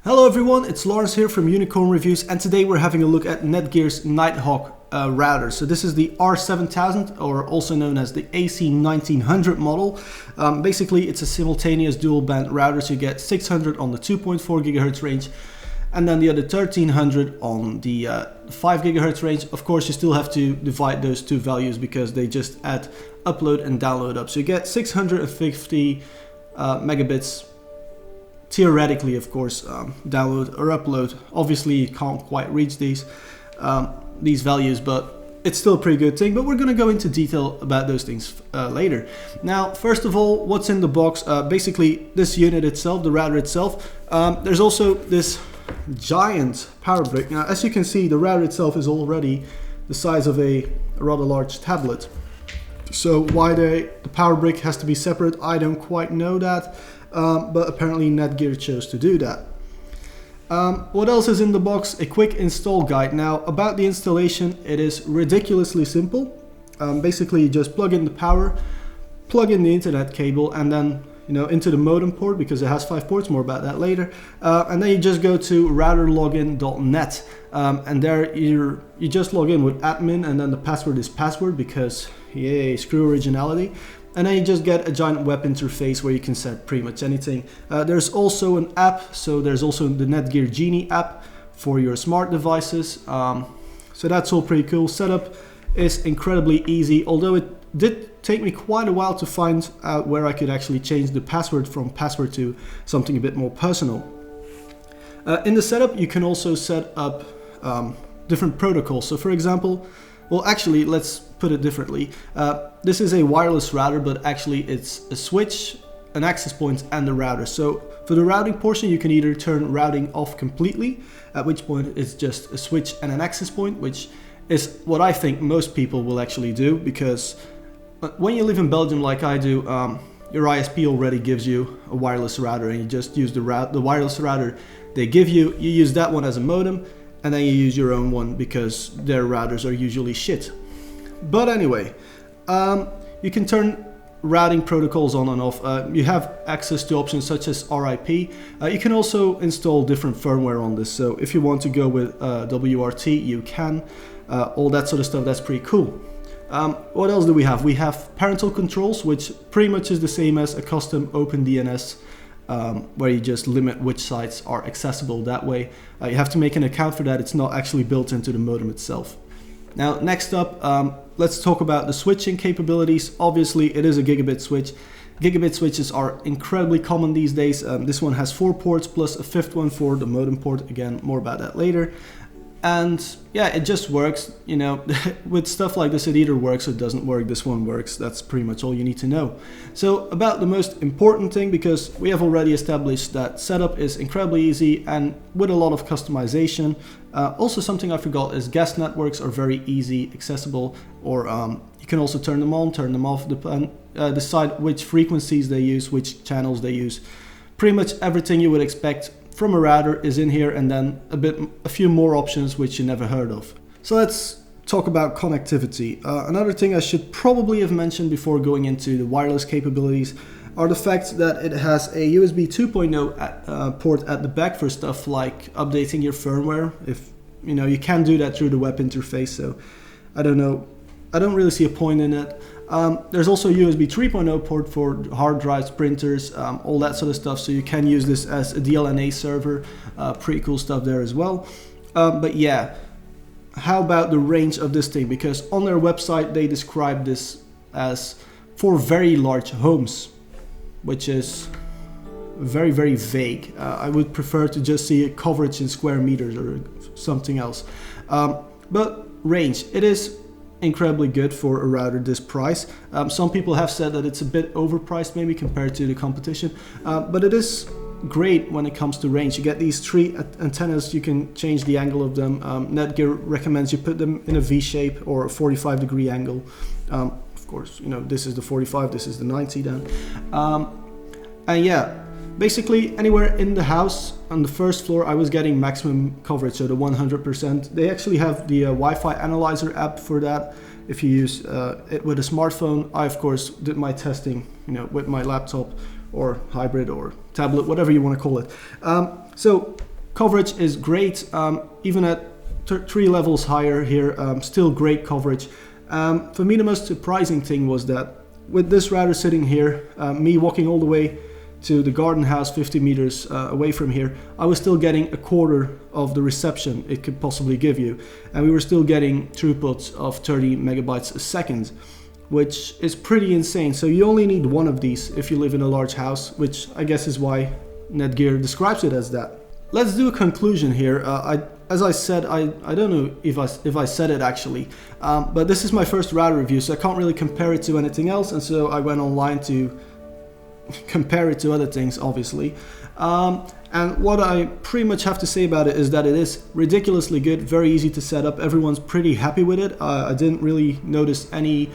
Hello everyone, it's Lawrence here from Unicorn Reviews, and today we're having a look at Netgear's Nighthawk router. So this is the R7000, or also known as the AC1900 model. Basically it's a simultaneous dual band router, so you get 600 on the 2.4 GHz range and then the other 1300 on the 5 GHz range. Of course you still have to divide those two values because they just add upload and download up. So you get 650 megabits theoretically, of course, download or upload. Obviously you can't quite reach these values, but it's still a pretty good thing. But we're going to go into detail about those things later. Now, first of all, what's in the box? Basically this unit itself, the router itself. There's also this giant power brick. Now, as you can see, the router itself is already the size of a rather large tablet. So why the power brick has to be separate, I don't quite know that. But apparently Netgear chose to do that. What else is in the box? A quick install guide. Now, about the installation, it is ridiculously simple. Basically you just plug in the power, plug in the internet cable, and then into the modem port, because it has 5 ports. More about that later. And then you just go to routerlogin.net, and there you just log in with admin, and then the password is password, because yay, screw originality. And then you just get a giant web interface where you can set pretty much anything. There's also an app, so there's also the Netgear Genie app for your smart devices. So that's all pretty cool. Setup is incredibly easy, although it did take me quite a while to find out where I could actually change the password from password to something a bit more personal. In the setup, you can also set up different protocols. So for example, well, actually, let's put it differently. This is a wireless router, but actually it's a switch, an access point, and the router. So for the routing portion, you can either turn routing off completely, at which point it's just a switch and an access point, which is what I think most people will actually do, because when you live in Belgium like I do, your ISP already gives you a wireless router, and you just use the wireless router they give you. You use that one as a modem, and then you use your own one because their routers are usually shit. But anyway, you can turn routing protocols on and off. You have access to options such as RIP. You can also install different firmware on this. So if you want to go with WRT, you can. All that sort of stuff, that's pretty cool. What else do we have? We have parental controls, which pretty much is the same as a custom OpenDNS, where you just limit which sites are accessible that way. You have to make an account for that. It's not actually built into the modem itself. Now, next up, let's talk about the switching capabilities. Obviously, it is a gigabit switch. Gigabit switches are incredibly common these days. This one has 4 ports plus a 5th one for the modem port. Again, more about that later. And yeah, it just works. With stuff like this, it either works or doesn't work. This one works. That's pretty much all you need to know. So about the most important thing, because we have already established that setup is incredibly easy and with a lot of customization. Also, something I forgot is guest networks are very easy, accessible, or you can also turn them on, turn them off, decide which frequencies they use, which channels they use. Pretty much everything you would expect from a router is in here, and then a few more options which you never heard of. So let's talk about connectivity. Another thing I should probably have mentioned before going into the wireless capabilities are the fact that it has a USB 2.0 port at the back for stuff like updating your firmware. If you can do that through the web interface, so I don't know. I don't really see a point in it. There's also a USB 3.0 port for hard drives, printers, all that sort of stuff, so you can use this as a DLNA server. Pretty cool stuff there as well. But yeah, how about the range of this thing? Because on their website they describe this as for very large homes, which is very, very vague. I would prefer to just see a coverage in square meters or something else. But range, it is incredibly good for a router this price. Some people have said that it's a bit overpriced maybe compared to the competition, but it is great when it comes to range. You get these 3 antennas, you can change the angle of them. Netgear recommends you put them in a V shape or a 45-degree angle. Of course, this is the 45, this is the 90 then. And yeah, basically anywhere in the house on the first floor I was getting maximum coverage, so the 100%. They actually have the Wi-Fi analyzer app for that. If you use it with a smartphone, I of course did my testing with my laptop or hybrid or tablet, whatever you want to call it. So Coverage is great, even at 3 levels higher here, still great coverage. For me, the most surprising thing was that with this router sitting here, me walking all the way to the garden house 50 meters away from here, I was still getting a quarter of the reception it could possibly give you, and we were still getting throughputs of 30 megabytes a second, which is pretty insane. So you only need one of these if you live in a large house, which I guess is why Netgear describes it as that. Let's do a conclusion here. As I said, I don't know if I said it actually, but this is my first router review, so I can't really compare it to anything else, and so I went online to compare it to other things, obviously. And what I pretty much have to say about it is that it is ridiculously good, very easy to set up. Everyone's pretty happy with it. I didn't really notice any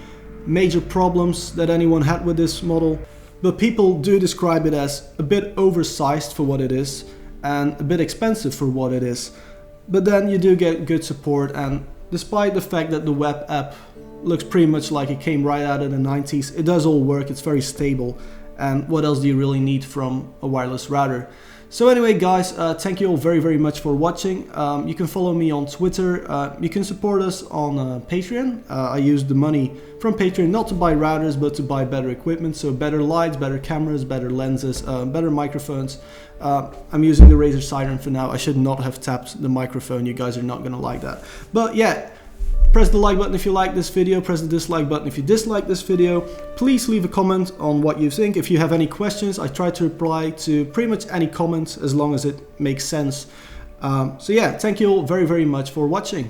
major problems that anyone had with this model, but people do describe it as a bit oversized for what it is and a bit expensive for what it is. But then you do get good support, and despite the fact that the web app looks pretty much like it came right out of the 90s, it does all work, it's very stable. And what else do you really need from a wireless router? So anyway, guys, thank you all very much for watching. You can follow me on Twitter. You can support us on Patreon. I use the money from Patreon not to buy routers, but to buy better equipment. So better lights, better cameras, better lenses, better microphones. I'm using the Razer Siren for now. I should not have tapped the microphone. You guys are not gonna like that. But yeah. Press the like button if you like this video, press the dislike button if you dislike this video. Please leave a comment on what you think. If you have any questions, I try to reply to pretty much any comments as long as it makes sense. So yeah, thank you all very much for watching.